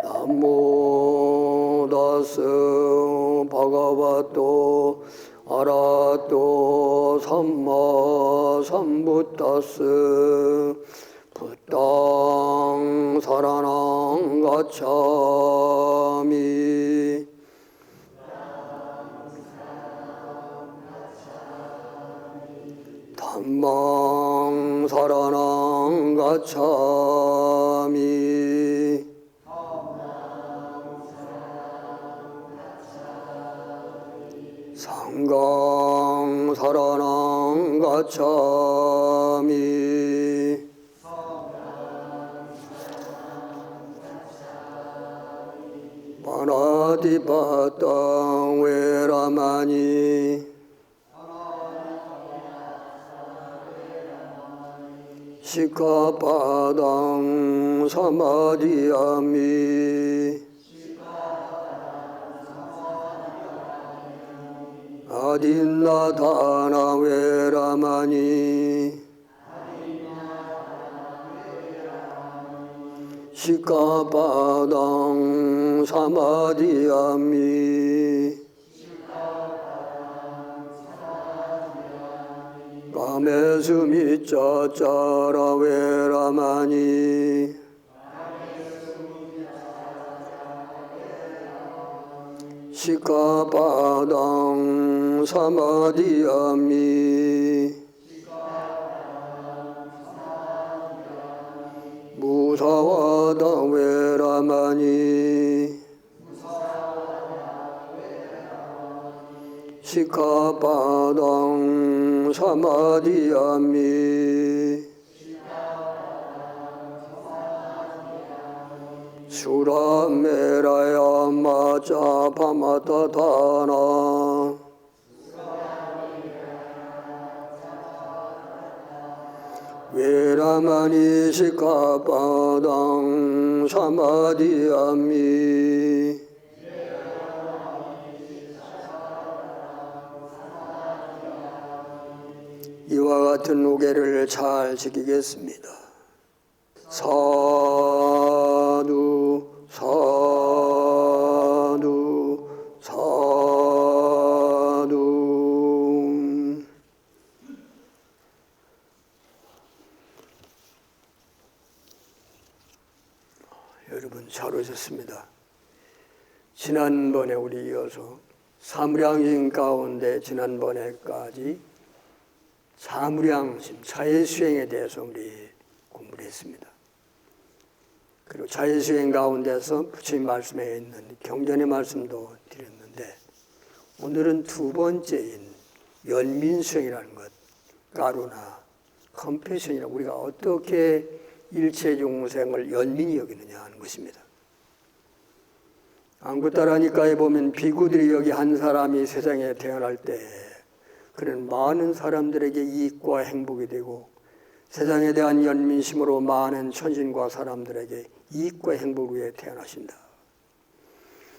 나모 다스 바가바토 아라토 삼마 삼부타스 부땅 사라낭 가차미 담망 사라낭 가차미 상강 사라낭 가차미 파나티파땅 웨라마니 시카파당 사마디야미 아딘나다나 웨라마니 시카파당 사마디야미 가메스미짜짜라 웨라마니 시카파당 사마디야미 무사와다 웨라마니 시카파당 사마디야미 수라메라야 마자 파마타다나 웨라마니 시카파당 사마디야미 이와 같은 우계를 잘 지키겠습니다. 사두 사두 사두. 여러분 잘 오셨습니다. 지난번에 우리 이어서 사무량심 가운데 지난번에까지 사무량심, 자해수행에 대해서 우리 공부를 했습니다. 그리고 자해수행 가운데서 부처님 말씀에 있는 경전의 말씀도 드렸는데 오늘은 두 번째인 연민수행이라는 것, 까루나, 컴패션이라고 우리가 어떻게 일체 중생을 연민히 여기느냐 하는 것입니다. 안구따라니까에 보면 비구들이 여기 한 사람이 세상에 태어날 때 그는 많은 사람들에게 이익과 행복이 되고 세상에 대한 연민심으로 많은 천신과 사람들에게 이익과 행복을 위해 태어나신다.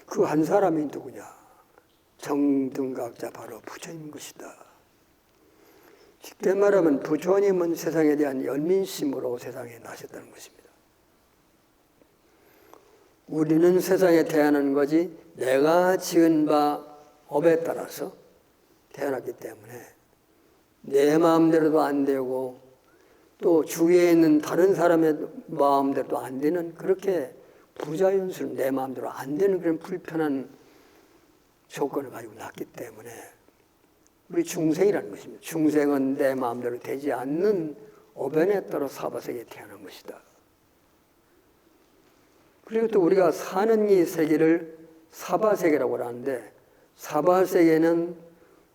그 한 사람이 누구냐? 정등각자 바로 부처님인 것이다. 쉽게 말하면 부처님은 세상에 대한 연민심으로 세상에 나셨다는 것입니다. 우리는 세상에 태어나는 것이 내가 지은 바 업에 따라서 태어났기 때문에 내 마음대로도 안 되고 또 주위에 있는 다른 사람의 마음대로도 안 되는 그렇게 부자연스러운 내 마음대로 안 되는 그런 불편한 조건을 가지고 났기 때문에 우리 중생이라는 것입니다. 중생은 내 마음대로 되지 않는 어변에 따라 사바세계에 태어난 것이다. 그리고 또 우리가 사는 이 세계를 사바세계라고 하는데 사바세계는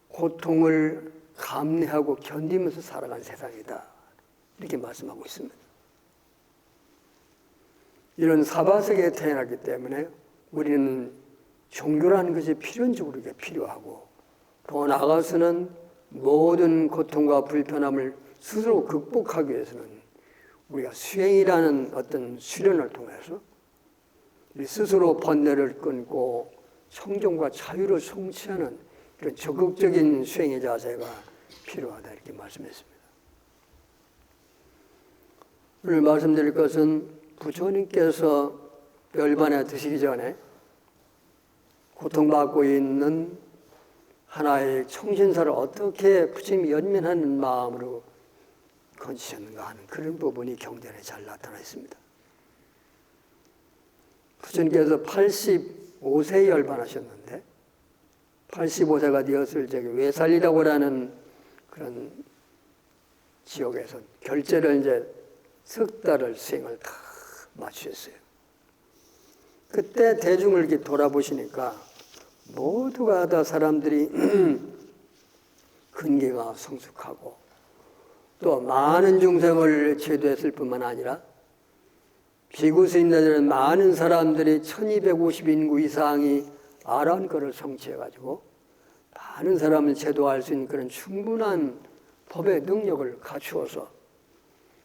고통을 감내하고 견디면서 살아가는 세상이다. 이렇게 말씀하고 있습니다. 이런 사바세계에 태어났기 때문에 우리는 종교라는 것이 필연적으로 필요하고 더 나아가서는 모든 고통과 불편함을 스스로 극복하기 위해서는 우리가 수행이라는 어떤 수련을 통해서 우리 스스로 번뇌를 끊고 청정과 자유를 성취하는 그런 적극적인 수행의 자세가 필요하다 이렇게 말씀했습니다. 오늘 말씀드릴 것은 부처님께서 열반에 드시기 전에 고통받고 있는 하나의 청신사를 어떻게 부처님이 연민하는 마음으로 건지셨는가 하는 그런 부분이 경전에 잘 나타나 있습니다. 부처님께서 85세에 열반하셨는데 85세가 되었을 적에 외살리라고 하는 그런 지역에서 결제를 이제 석 달을 수행을 다 마치셨어요. 그때 대중을 이렇게 돌아보시니까 모두가 다 사람들이 근기가 성숙하고 또 많은 중생을 제도했을 뿐만 아니라 비구스인들은 많은 사람들이 1250인구 이상이 아란거를 성취해가지고 많은 사람을 제도할 수 있는 그런 충분한 법의 능력을 갖추어서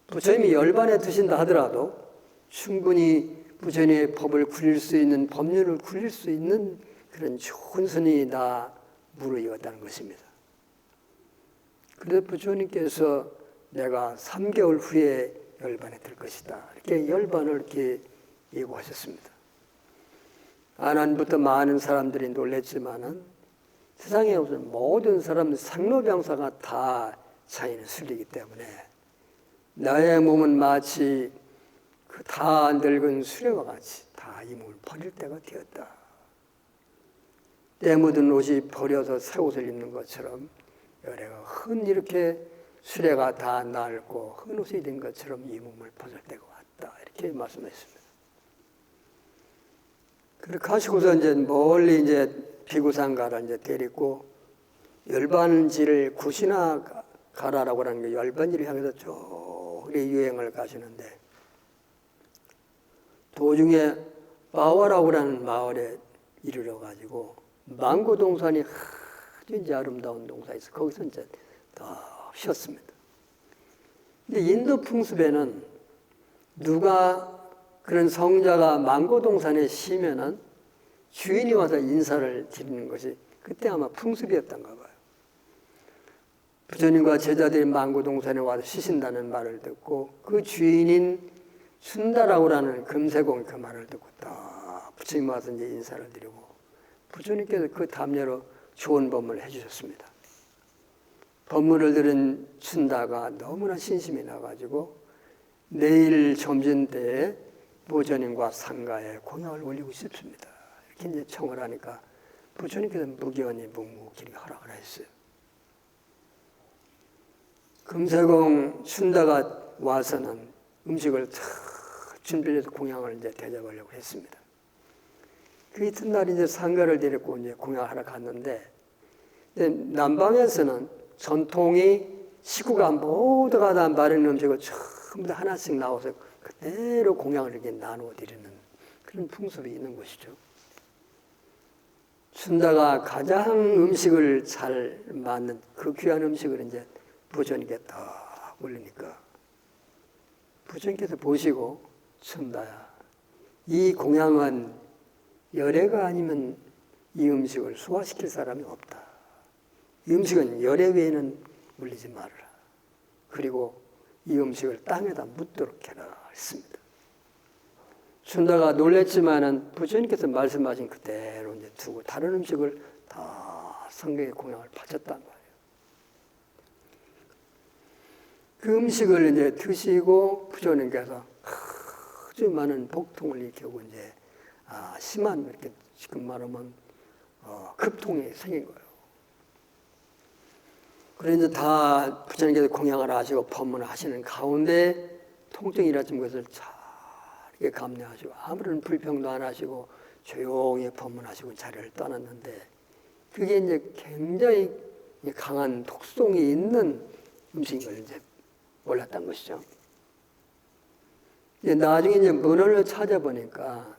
부처님이 열반에 드신다 하더라도 충분히 부처님의 법을 굴릴 수 있는, 법률을 굴릴 수 있는 그런 좋은 선이 다 무르익었다는 것입니다. 그래서 부처님께서 내가 3개월 후에 열반에 들 것이다. 이렇게 열반을 이렇게 예고하셨습니다. 아난부터 많은 사람들이 놀랬지만은 세상에 없는 모든 사람들 상로병사가 다 자연의 순리이기 때문에 나의 몸은 마치 그 다 늙은 수레와 같이 다 이 몸을 버릴 때가 되었다. 때 묻은 옷이 버려서 새 옷을 입는 것처럼 내가 흔 이렇게 수레가 다 낡고 흔 옷이 된 것처럼 이 몸을 벗을 때가 왔다. 이렇게 말씀했습니다. 그렇게 하시고서 이제 멀리 이제 비구상가를 이제 데리고 열반지를 구시나 가라라고 하는 게 열반지를 향해서 저리 유행을 가시는데 도중에 바와라고 하는 마을에 이르러 가지고 망고동산이 아주 이제 아름다운 동산이 있어. 거기서 이제 더 쉬었습니다. 근데 인도 풍습에는 누가 그런 성자가 망고동산에 쉬면은 주인이 와서 인사를 드리는 것이 그때 아마 풍습이었던가 봐요. 부처님과 제자들이 망고동산에 와서 쉬신다는 말을 듣고 그 주인인 순다라고 하는 금세공이 그 말을 듣고 딱 부처님 와서 이제 인사를 드리고 부처님께서 그 담례로 좋은 법문을 해주셨습니다. 법문을 들은 순다가 너무나 신심이 나가지고 내일 점심때에 부처님과 상가에 공양을 올리고 싶습니다. 이렇게 이제 청을 하니까 부처님께서 무기언이 묵묵히 허락을 했어요. 금세공 순다가 와서는 음식을 다 준비해서 공양을 이제 대접하려고 했습니다. 그 이튿날 이제 상가를 데리고 이제 공양하러 갔는데 남방에서는 전통이 식구가 모두가 다 마른 음식을 전부 다 하나씩 나와서 그대로 공양을 이렇게 나누어 드리는 그런 풍습이 있는 것이죠. 순다가 가장 음식을 잘 맞는 그 귀한 음식을 이제 부처님께 딱 올리니까 부처님께서 보시고 순다야, 이 공양은 열애가 아니면 이 음식을 소화시킬 사람이 없다. 이 음식은 열애 외에는 물리지 말아라. 그리고 이 음식을 땅에다 묻도록 해라 했습니다. 순다가 놀랬지만은 부처님께서 말씀하신 그대로 이제 두고 다른 음식을 다 성경의 공양을 바쳤단 말이에요. 그 음식을 이제 드시고 부처님께서 아주 많은 복통을 일으키고 이제 심한 이렇게 지금 말하면 급통이 생긴 거예요. 그래서 이제 다 부처님께서 공양을 하시고 법문을 하시는 가운데 통증이 일어진 것을 잘 이렇게 감내하시고 아무런 불평도 안 하시고 조용히 법문하시고 자리를 떠났는데 그게 이제 굉장히 강한 독성이 있는 음식인 걸 이제 몰랐던 것이죠. 이제 나중에 이제 문헌을 찾아보니까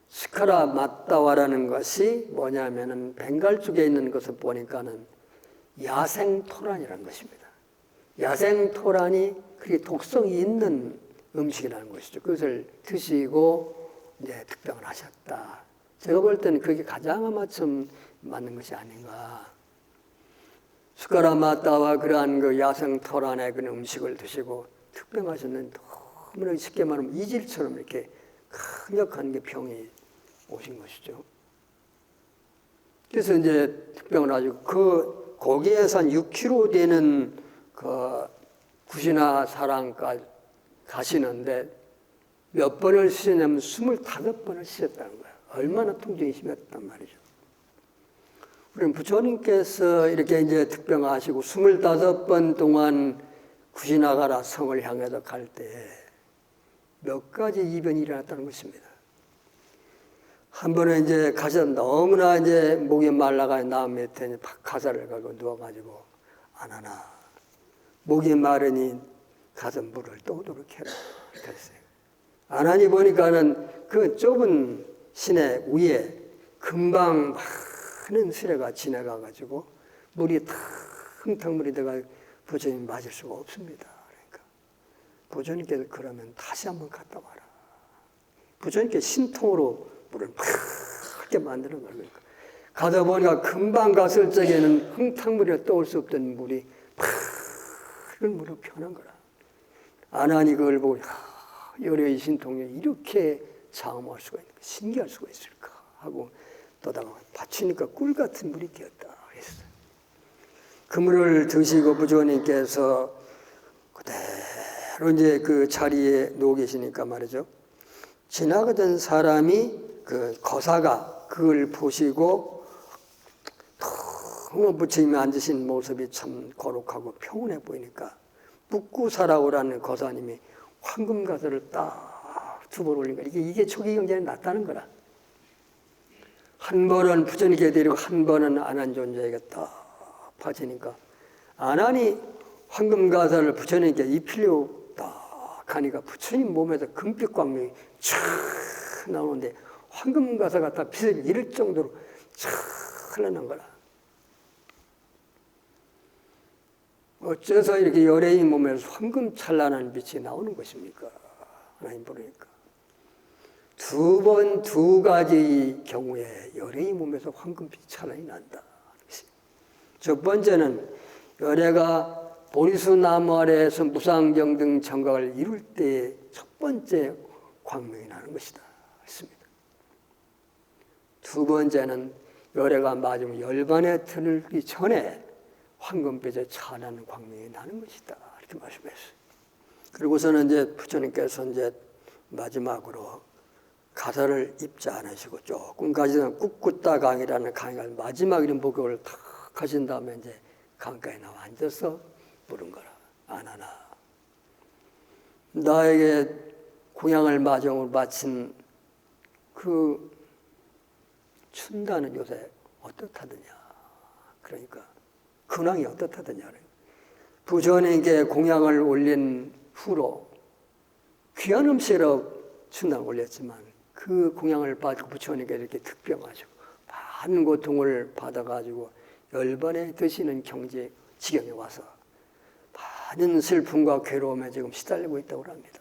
스카라 마따와라는 것이 뭐냐면은 벵갈 쪽에 있는 것을 보니까는 야생토란이라는 것입니다. 야생토란이 그게 독성이 있는 음식이라는 것이죠. 그것을 드시고 이제 득병을 하셨다. 제가 볼 때는 그게 가장 아마쯤 맞는 것이 아닌가. 스카라 마따와 그러한 그 야생토란의 그 음식을 드시고 득병하셨는 너무나 쉽게 말하면 이질처럼 이렇게 강력한 게 병이 오신 것이죠. 그래서 이제 특병을 아주 거기에서 한 6km 되는 그 구시나 사랑가 가시는데 몇 번을 쉬냐면 25번을 쉬셨다는 거예요. 얼마나 통증이 심했단 말이죠. 우리는 부처님께서 이렇게 이제 특병하시고 25번 동안 구시나가라 성을 향해서 갈 때 몇 가지 이변이 일어났다는 것입니다. 한 번은 이제 가서 너무나 이제 목이 말라가 나무 밑에 가사를 걸고 누워가지고 안 하나. 목이 마르니 가서 물을 떠오도록 해라. 이렇게 했어요. 안 하니 보니까는 그 좁은 시내 위에 금방 많은 수레가 지나가가지고 물이 다 흥탕물이 돼가 부처님 맞을 수가 없습니다. 그러니까 부처님께서 그러면 다시 한번 갔다 와라. 부처님께 신통으로 물을 맑게 만드는 거예요. 그러니까 가다 보니까 금방 갔을 적에는 흥탕물이 떠올 수 없던 물이 맑은 물로 변한 거라. 안 하니 그걸 보고 열애의 신통에 이렇게 장엄할 수가 있는가, 신기할 수가 있을까 하고 떠다가 받치니까 꿀 같은 물이 되었다 했어요. 그 물을 드시고 부처님께서 그대로 이제 그 자리에 누워 계시니까 말이죠. 지나가던 사람이 그 거사가 그걸 보시고 너무 부처님이 앉으신 모습이 참 거룩하고 평온해 보이니까 묵구사라고라는 거사님이 황금가사를 딱 두 번 올린 거야. 이게 초기 경전에 났다는 거라. 한 번은 부처님께 드리고 한 번은 안 한 존재에게 딱 바치니까 안 하니 황금가사를 부처님께 입히려고 딱 가니까 부처님 몸에서 금빛 광명이 촥 나오는데 황금가사가 다 빛을 잃을 정도로 촥 흘러난 거라. 어째서 이렇게 열애의 몸에서 황금 찬란한 빛이 나오는 것입니까? 하나님 보니까 두 가지 경우에 열애의 몸에서 황금빛이 찬란히 난다. 첫 번째는 열애가 보리수 나무 아래에서 무상정 등 정각을 이룰 때의 첫 번째 광명이 나는 것이다. 했습니다. 두 번째는 열애가 마지막 열반에 들기 전에 황금빛의 찬란한 광명이 나는 것이다. 이렇게 말씀했어요. 그리고서는 이제 부처님께서 이제 마지막으로 가사를 입지 않으시고 조금 가시던 꿋꿋다 강이라는 강을 마지막 이런 목욕을 탁 하신 다음에 이제 강가에 나와 앉아서 물은 거라. 안 하나. 나에게 공양을 마정으로 바친 그 춘다는 요새 어떻다더냐. 그러니까 근황이 어떻다더냐. 부처님께 공양을 올린 후로 귀한 음식으로 춘당을 올렸지만 그 공양을 받고 부처님께 이렇게 특병하시고 많은 고통을 받아가지고 열반에 드시는 경제 지경에 와서 많은 슬픔과 괴로움에 지금 시달리고 있다고 합니다.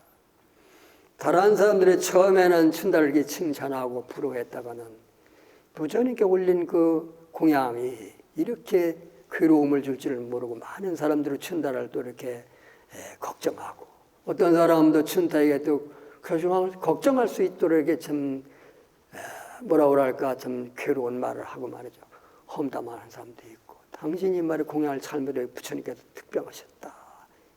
다른 사람들이 처음에는 춘달을 이렇게 칭찬하고 부러워했다가는 부처님께 올린 그 공양이 이렇게 괴로움을 줄 줄을 모르고 많은 사람들이 춘달을 또 이렇게 걱정하고 어떤 사람도 춘달에게 또 걱정할 수 있도록 이렇게 참 뭐라 그럴까 참 괴로운 말을 하고 말이죠. 험담하는 사람도 있고 당신이 말에 공양을 잘못해 부처님께서 특병하셨다.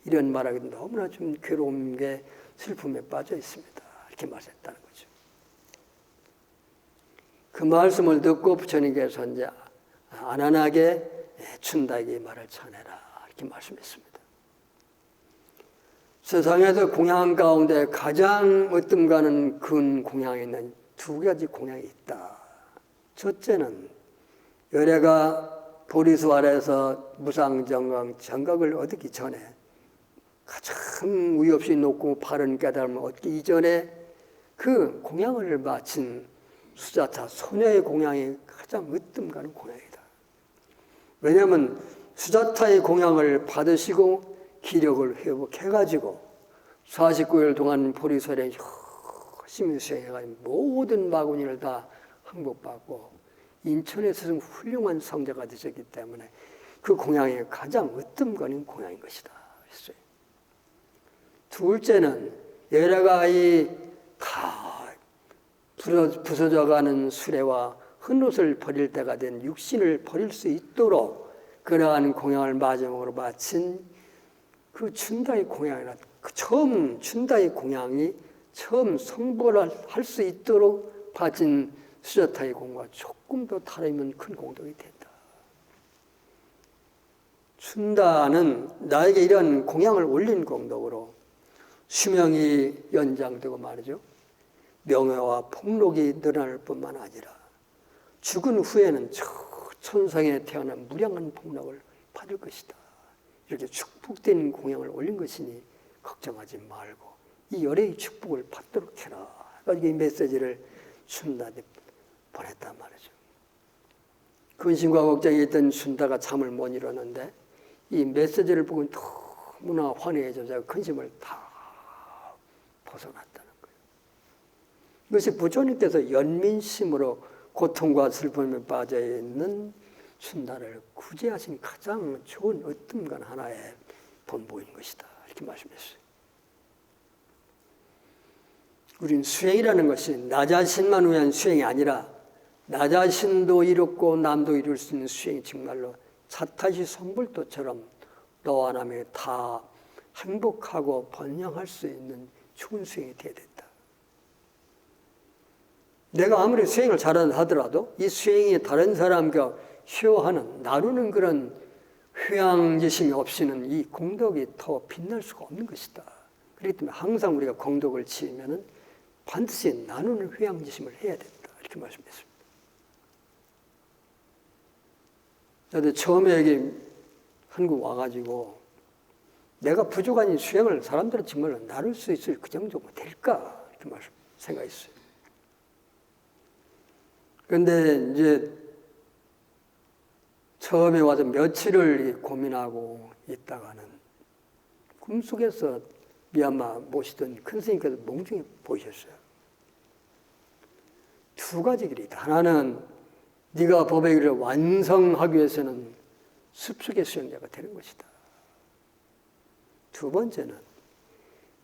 이런 말하기도 너무나 좀 괴로운 게 슬픔에 빠져 있습니다. 이렇게 말했다는 거죠. 그 말씀을 듣고 부처님께서 이제 안안하게 춘다에게 말을 전해라. 이렇게 말씀했습니다. 세상에서 공양 가운데 가장 으뜸가는 근 공양에는 두 가지 공양이 있다. 첫째는 열애가 보리수 아래서 무상정각, 정각을 얻기 전에 가장 의의 없이 높고 바른 깨달음을 얻기 이전에 그 공양을 바친 수자타, 소녀의 공양이 가장 으뜸가는 공양이다. 왜냐하면 수자타의 공양을 받으시고 기력을 회복해가지고 49일 동안 보리설에 열심히 수행해가지고 모든 마구니를 다 항복받고 인천에서 훌륭한 성자가 되셨기 때문에 그 공양이 가장 으뜸가는 공양인 것이다. 둘째는 열애가 다 부서져가는 수레와 흙옷을 버릴 때가 된 육신을 버릴 수 있도록 그러한 공양을 마지막으로 바친 그 춘다의 공양이라 그 처음 춘다의 공양이 처음 성불을 할 수 있도록 바친 수자타의 공과 조금 더 다르면 큰 공덕이 된다. 춘다는 나에게 이런 공양을 올린 공덕으로 수명이 연장되고 말이죠. 명예와 폭록이 늘어날 뿐만 아니라 죽은 후에는 저 천상에 태어난 무량한 폭락을 받을 것이다. 이렇게 축복된 공양을 올린 것이니 걱정하지 말고 이 열애의 축복을 받도록 해라. 이 메시지를 춘다한테 보냈단 말이죠. 근심과 걱정이 있던 춘다가 잠을 못 이뤘는데 이 메시지를 보고 너무나 환해져서 근심을 다 벗어났다는 거예요. 이것이 부처님께서 연민심으로 고통과 슬픔에 빠져있는 춘다를 구제하신 가장 좋은 어떤 하나의 본보인 것이다. 이렇게 말씀했어요. 우린 수행이라는 것이 나 자신만 위한 수행이 아니라 나 자신도 이뤘고 남도 이룰 수 있는 수행이 정말로 자타시 성불도처럼 너와 남이 다 행복하고 번영할 수 있는 좋은 수행이 되어야 된다. 내가 아무리 수행을 잘한다 하더라도 이 수행이 다른 사람과 쉐어하는 나누는 그런 회양지심이 없이는 이 공덕이 더 빛날 수가 없는 것이다. 그렇기 때문에 항상 우리가 공덕을 지으면 반드시 나누는 회양지심을 해야 된다. 이렇게 말씀했습니다. 저도 처음에 여기 한국 와가지고 내가 부족한 이 수행을 사람들은 정말 나눌 수 있을 그 정도가 될까? 이렇게 생각했어요. 그런데 이제 처음에 와서 며칠을 고민하고 있다가는 꿈속에서 미얀마 모시던 큰 스님께서 몽중에 보이셨어요. 두 가지 길이 있다. 하나는 네가 법의 길을 완성하기 위해서는 숲속의 수행자가 되는 것이다. 두 번째는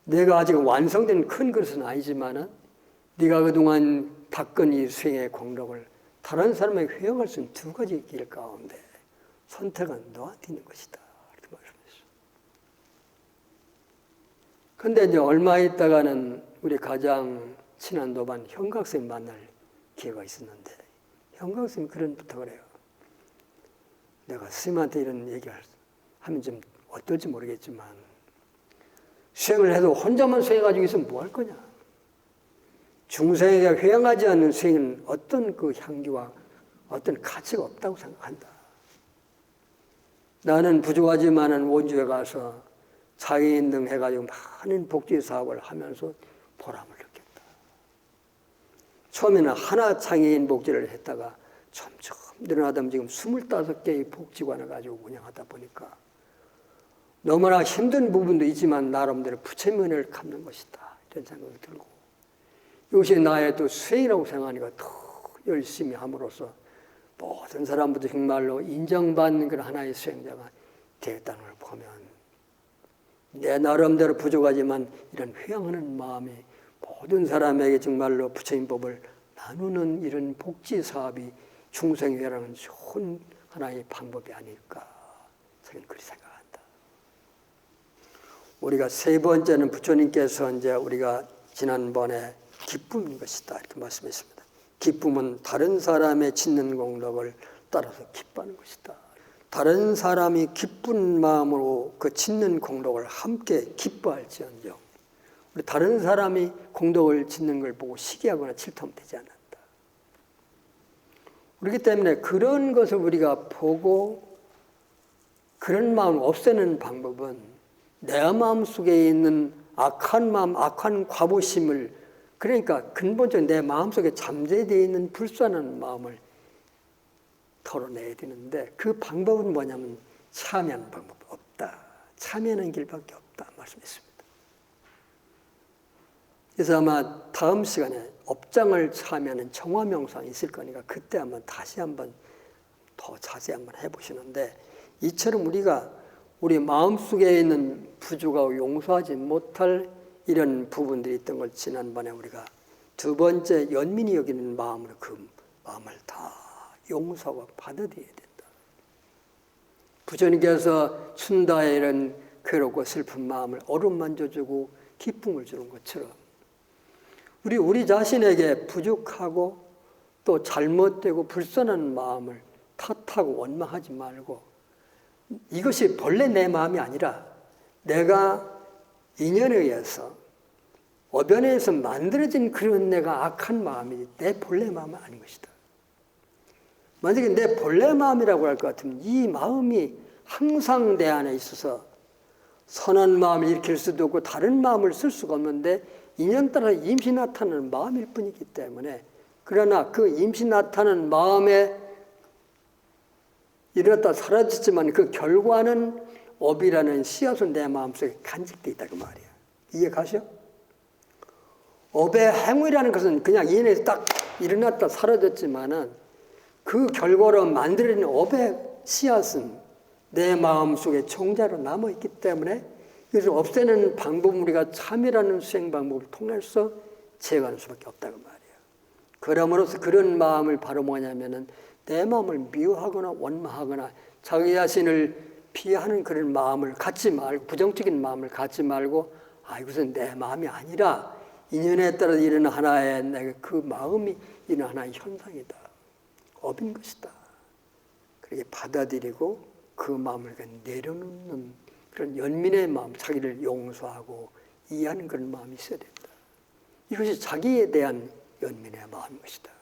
내가 아직 완성된 큰 그릇은 아니지만 네가 그동안 닦은 이 수행의 공덕을 다른 사람에게 회용할 수 있는 두 가지 길 가운데 선택은 너한테 있는 것이다. 이렇게 말씀했어요. 그런데 이제 얼마 있다가는 우리 가장 친한 노반 형각스님 만날 기회가 있었는데 형각스님이 그런 부탁을 해요. 내가 스님한테 이런 얘기를 하면 좀 어떨지 모르겠지만 수행을 해도 혼자만 수행해가지고 있으면 뭐 할 거냐. 중생에게 회양하지 않는 수행은 어떤 그 향기와 어떤 가치가 없다고 생각한다. 나는 부족하지만은 원주에 가서 장애인 등 해가지고 많은 복지 사업을 하면서 보람을 느꼈다. 처음에는 하나 장애인 복지를 했다가 점점 늘어나다 지금 25개의 복지관을 가지고 운영하다 보니까 너무나 힘든 부분도 있지만 나름대로 부처님의 은혜를 갚는 것이다. 이런 생각이 들고 이것이 나의 또 수행이라고 생각하니까 더 열심히 함으로써 모든 사람부터 정말로 인정받는 그런 하나의 수행자가 되었다는 걸 보면 내 나름대로 부족하지만 이런 회양하는 마음이 모든 사람에게 정말로 부처님 법을 나누는 이런 복지 사업이 중생회라는 좋은 하나의 방법이 아닐까 저는 그렇게 생각한다. 우리가 세 번째는 부처님께서 이제 우리가 지난번에 기쁨인 것이다 이렇게 말씀했습니다. 기쁨은 다른 사람의 짓는 공덕을 따라서 기뻐하는 것이다. 다른 사람이 기쁜 마음으로 그 짓는 공덕을 함께 기뻐할지언정 우리 다른 사람이 공덕을 짓는 걸 보고 시기하거나 질투하면 되지 않는다. 그렇기 때문에 그런 것을 우리가 보고 그런 마음을 없애는 방법은 내 마음속에 있는 악한 마음, 악한 과보심을 그러니까 근본적으로 내 마음속에 잠재되어 있는 불순한 마음을 털어내야 되는데 그 방법은 뭐냐면 참여하는 방법 없다. 참여하는 길밖에 없다 말씀했습니다. 그래서 아마 다음 시간에 업장을 참여하는 정화명상이 있을 거니까 그때 한번 다시 한번 더 자세히 한번 해보시는데 이처럼 우리가 우리 마음속에 있는 부족하고 용서하지 못할 이런 부분들이 있던 걸 지난번에 우리가 두 번째, 연민이 여기는 마음으로 그 마음을 다 용서하고 받아들여야 된다. 부처님께서 춘다의 이런 괴롭고 슬픈 마음을 어루만져주고 기쁨을 주는 것처럼 우리 자신에게 부족하고 또 잘못되고 불선한 마음을 탓하고 원망하지 말고, 이것이 본래 내 마음이 아니라 내가 인연에 의해서 어변에 의해서 만들어진 그런 내가 악한 마음이지 내 본래 마음은 아닌 것이다. 만약에 내 본래 마음이라고 할 것 같으면 이 마음이 항상 내 안에 있어서 선한 마음을 일으킬 수도 없고 다른 마음을 쓸 수가 없는데 인연 따라 임시 나타나는 마음일 뿐이기 때문에, 그러나 그 임시 나타나는 마음에 일어났다 사라졌지만 그 결과는 업이라는 씨앗은 내 마음속에 간직되어 있다 그 말이야. 이해 가셔? 업의 행위라는 것은 그냥 인연에서 딱 일어났다 사라졌지만은 그 결과로 만들어진 업의 씨앗은 내 마음속에 종자로 남아있기 때문에 이것을 없애는 방법은 우리가 참이라는 수행 방법을 통해서 제거하는 수밖에 없다고 말이에요. 그러므로서 그런 마음을 바로 뭐냐면은 내 마음을 미워하거나 원망하거나 자기 자신을 피하는 그런 마음을 갖지 말고, 부정적인 마음을 갖지 말고, 이것은 내 마음이 아니라 인연에 따라 일어나는 하나의 내가 그 마음이 이런 하나의 현상이다. 업인 것이다. 그렇게 받아들이고 그 마음을 내려놓는 그런 연민의 마음, 자기를 용서하고 이해하는 그런 마음이 있어야 된다. 이것이 자기에 대한 연민의 마음인 것이다.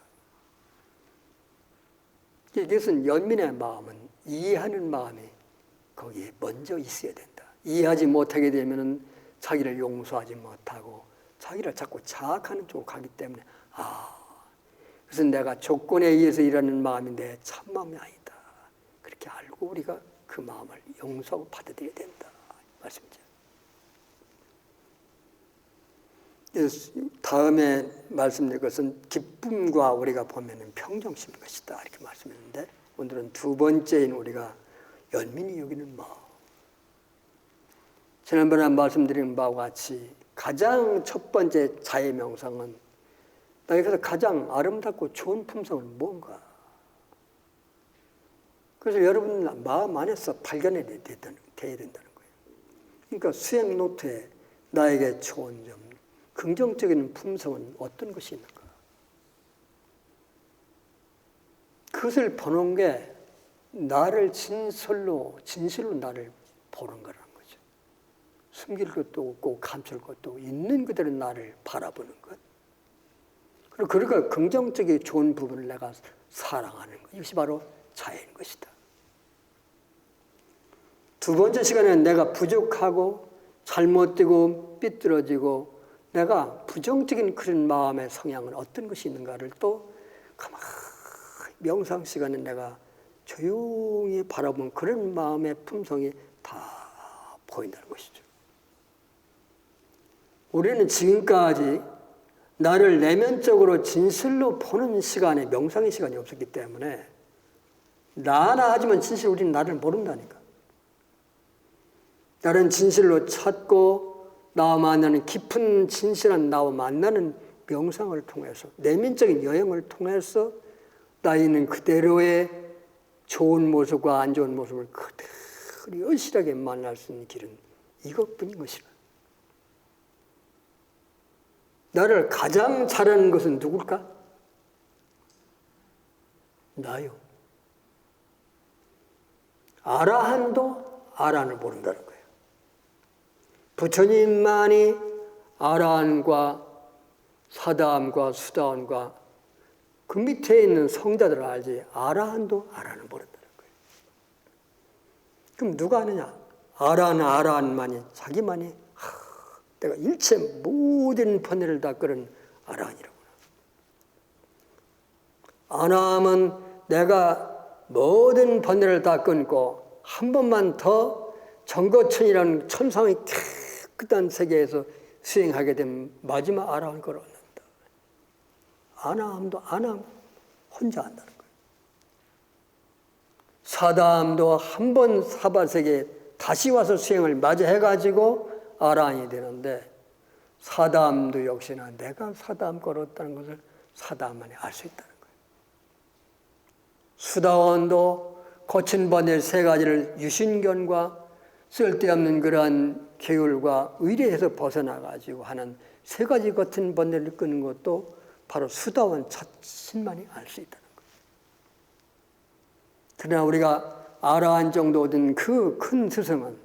이것은 연민의 마음은 이해하는 마음이 거기에 먼저 있어야 된다. 이해하지 못하게 되면 자기를 용서하지 못하고 자기를 자꾸 자학하는 쪽으로 가기 때문에 그래서 내가 조건에 의해서 일하는 마음이 내 참마음이 아니다. 그렇게 알고 우리가 그 마음을 용서하고 받아들여야 된다. 말씀이죠. 다음에 말씀드릴 것은 기쁨과 우리가 보면은 평정심인 것이다. 이렇게 말씀했는데 오늘은 두 번째인 우리가 연민이 여기는 마음. 지난번에 말씀드린 바와 같이 가장 첫 번째 자의 명상은 나에게서 가장 아름답고 좋은 품성은 뭔가. 그래서 여러분 마음 안에서 발견해야 된다는 거예요. 그러니까 수행 노트에 나에게 좋은 점, 긍정적인 품성은 어떤 것이 있는가. 그것을 보는 게 나를 진실로 나를 보는 거라는 거죠. 숨길 것도 없고 감출 것도 없고 있는 그대로 나를 바라보는 것. 그리고 그러니까 긍정적인 좋은 부분을 내가 사랑하는 것. 이것이 바로 자애인 것이다. 두 번째 시간에는 내가 부족하고 잘못되고 삐뚤어지고 내가 부정적인 그런 마음의 성향은 어떤 것이 있는가를 또 가만히 명상 시간에 내가 조용히 바라보면 그런 마음의 품성이 다 보인다는 것이죠. 우리는 지금까지 나를 내면적으로 진실로 보는 시간에 명상의 시간이 없었기 때문에 나나 하지만 진실 우리는 나를 모른다니까. 나는 진실로 찾고 나와 만나는 깊은 진실한 나와 만나는 명상을 통해서 내면적인 여행을 통해서 나 있는 그대로의 좋은 모습과 안 좋은 모습을 그대로 여실하게 만날 수 있는 길은 이것뿐인 것이라. 나를 가장 잘하는 것은 누굴까? 나요. 아라한도 아라한을 모른다는 거예요. 부처님만이 아라한과 사다함과 수다함과 그 밑에 있는 성자들을 알지 아라한도 아라한을 모른다는 거예요. 그럼 누가 아느냐? 아라한만이 자기만이 내가 일체 모든 번뇌를 다 끄는 아라한이라구나. 아나함은 내가 모든 번뇌를 다 끊고 한 번만 더 정거천이라는 천상의 깨끗한 세계에서 수행하게 되면 마지막 아라한 걸 얻는다. 아나함도 아나함 혼자 한다는 거예요. 사다함도 한 번 사바세계에 다시 와서 수행을 마저 해가지고 아라한이 되는데 사담도 역시나 내가 사담 걸었다는 것을 사담만이 알 수 있다는 거예요. 수다원도 거친 번뇌 세 가지를 유신견과 쓸데없는 그러한 계율과 의례에서 벗어나가지고 하는 세 가지 같은 번뇌를 끄는 것도 바로 수다원 자신만이 알 수 있다는 거예요. 그러나 우리가 아라한 정도 얻은 그 큰 스승은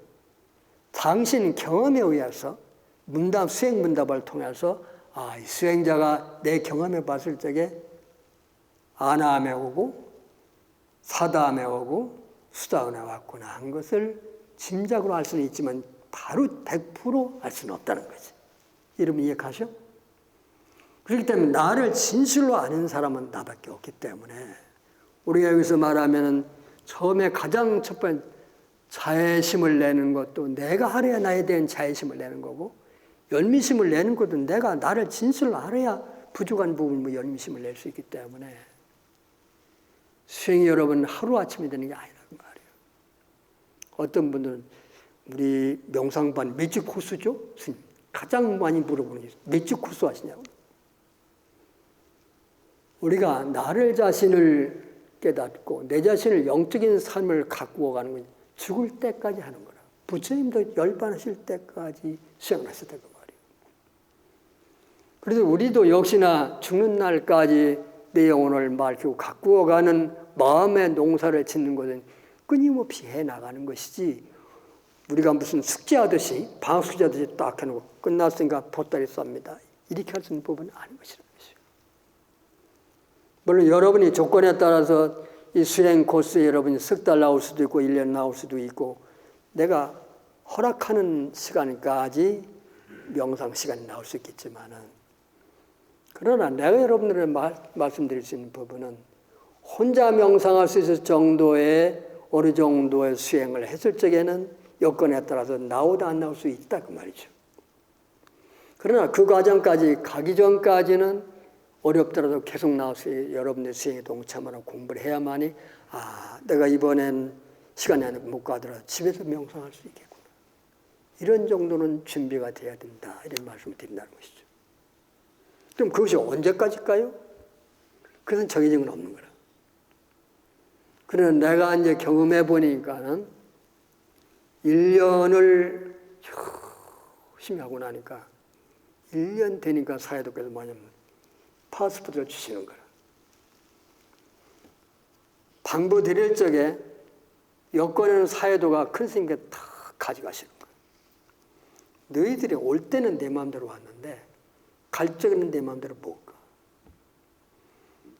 당신 경험에 의해서 수행 문답을 통해서 이 수행자가 내 경험에 봤을 적에 아나함에 오고 사다함에 오고 수다원에 왔구나 한 것을 짐작으로 알 수는 있지만 바로 100% 알 수는 없다는 거지. 여러분 이해가셔? 그렇기 때문에 나를 진실로 아는 사람은 나밖에 없기 때문에 우리가 여기서 말하면 처음에 가장 첫 번째 자애심을 내는 것도 내가 알아야 나에 대한 자애심을 내는 거고 열미심을 내는 것도 내가 나를 진실로 알아야 부족한 부분 열미심을 낼 수 있기 때문에 수행이 여러분 하루아침에 되는 게 아니라는 말이에요. 어떤 분들은 우리 명상반 몇 주 코스죠? 가장 많이 물어보는 게 몇 주 코스 하시냐고. 우리가 나를 자신을 깨닫고 내 자신을 영적인 삶을 가꾸어 가는 건 죽을 때까지 하는 거라. 부처님도 열반하실 때까지 수행을 하셨다고 말이에요. 그래서 우리도 역시나 죽는 날까지 내 영혼을 밝히고 가꾸어가는 마음의 농사를 짓는 것은 끊임없이 해나가는 것이지 우리가 무슨 숙제하듯이 방학 숙제하듯이 딱 해놓고 끝났으니까 보따리 쌉니다. 이렇게 할 수 있는 부분은 아닌 것이라는 것이죠. 물론 여러분이 조건에 따라서 이 수행 코스에 여러분이 석 달 나올 수도 있고 1년 나올 수도 있고 내가 허락하는 시간까지 명상 시간이 나올 수 있겠지만은 그러나 내가 여러분들에게 말씀드릴 수 있는 부분은 혼자 명상할 수 있을 정도의 어느 정도의 수행을 했을 적에는 여건에 따라서 나오다 안 나올 수 있다 그 말이죠. 그러나 그 과정까지 가기 전까지는 어렵더라도 계속 나와서 여러분들 수행에 동참하고 공부를 해야만이 내가 이번엔 시간이 못 가더라도 집에서 명상할 수 있겠구나. 이런 정도는 준비가 돼야 된다. 이런 말씀을 드린다는 것이죠. 그럼 그것이 언제까지일까요? 그것은 정해진 건 없는 거라. 그러나 내가 이제 경험해 보니까는 1년을 열심히 하고 나니까 1년 되니까 사회도께서 뭐냐면 파스포트를 주시는 거라. 당부 드릴 적에 여권에는 사회도가 큰 스님께 다 가져가시는 거야. 너희들이 올 때는 내 마음대로 왔는데 갈 적에는 내 마음대로 못 가.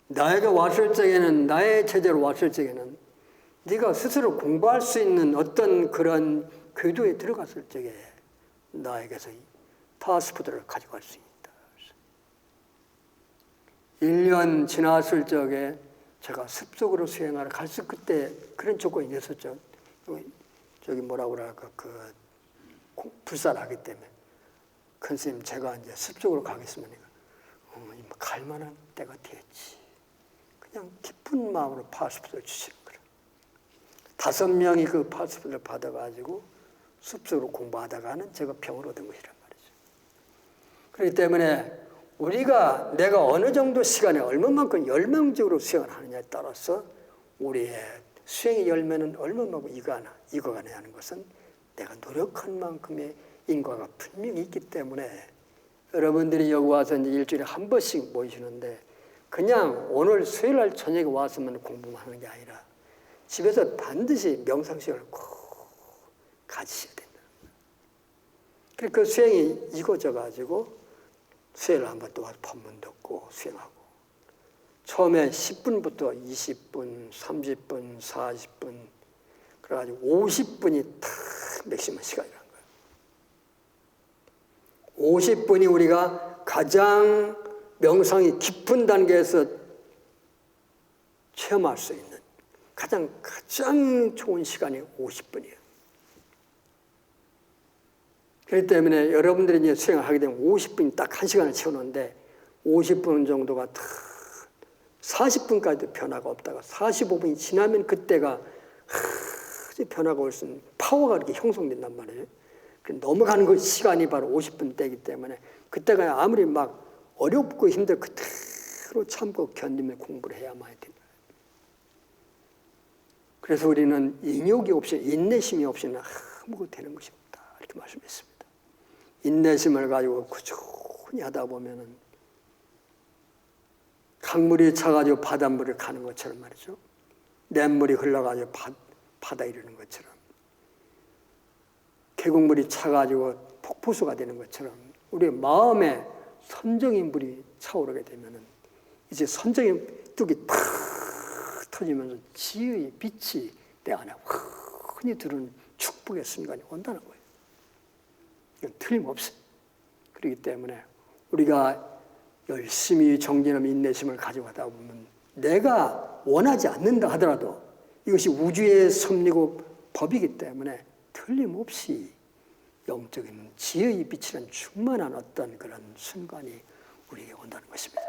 나에게 왔을 적에는 나의 체제로 왔을 적에는 네가 스스로 공부할 수 있는 어떤 그런 궤도에 들어갔을 적에 나에게서 파스포트를 가져갈 수 있다. 1년 지났을 적에 제가 습속으로 수행하러 갈수 그때 그런 조건이 있었죠. 저기 뭐라고 그럴까 불살하기 때문에 큰 스님 제가 이제 습속으로 가겠으면 갈 만한 때가 됐지. 그냥 기쁜 마음으로 파스포트를 주시는 거예요. 5명이 그 파스포트를 받아가지고 습속으로 공부하다가는 제가 병을 얻은 것이란 말이죠. 그렇기 때문에 내가 어느 정도 시간에 얼마만큼 열망적으로 수행을 하느냐에 따라서 우리의 수행의 열매는 얼마만큼 익어가느냐 하는 것은 내가 노력한 만큼의 인과가 분명히 있기 때문에 여러분들이 여기 와서 이제 일주일에 한 번씩 모이시는데 그냥 오늘 수요일 날 저녁에 왔으면 공부만 하는 게 아니라 집에서 반드시 명상 시간을 꼭 가지셔야 된다. 그 수행이 익어져가지고 수행을 한번 또 와서 법문 듣고 수행하고 처음에 10분부터 20분, 30분, 40분 그래가지고 50분이 딱 맥시멈 시간이라는 거예요. 50분이 우리가 가장 명상이 깊은 단계에서 체험할 수 있는 가장 좋은 시간이 50분이에요. 그렇기 때문에 여러분들이 이제 수행을 하게 되면 50분이 딱 1시간을 채우는데 50분 정도가 다 40분까지도 변화가 없다가 45분이 지나면 그때가 변화가 올 수 있는 파워가 이렇게 형성된단 말이에요. 넘어가는 그 시간이 바로 50분 때이기 때문에 그때가 아무리 막 어렵고 힘들고 그대로 참고 견디며 공부를 해야만 된다. 그래서 우리는 인욕이 없이 인내심이 없이는 아무것도 되는 것이 없다. 이렇게 말씀했습니다. 인내심을 가지고 꾸준히 하다 보면은 강물이 차가지고 바닷물을 가는 것처럼 말이죠. 냇물이 흘러가지고 바다 이르는 것처럼 계곡물이 차가지고 폭포수가 되는 것처럼 우리 마음에 선정의 물이 차오르게 되면은 이제 선정의 뚝이 팍 터지면서 지혜의 빛이 내 안에 흔히 들은 축복의 순간이 온다는 거예요. 이건 틀림없어요. 그렇기 때문에 우리가 열심히 정진하며 인내심을 가지고 하다 보면 내가 원하지 않는다 하더라도 이것이 우주의 섭리고 법이기 때문에 틀림없이 영적인 지혜의 빛이라는 충만한 어떤 그런 순간이 우리에게 온다는 것입니다.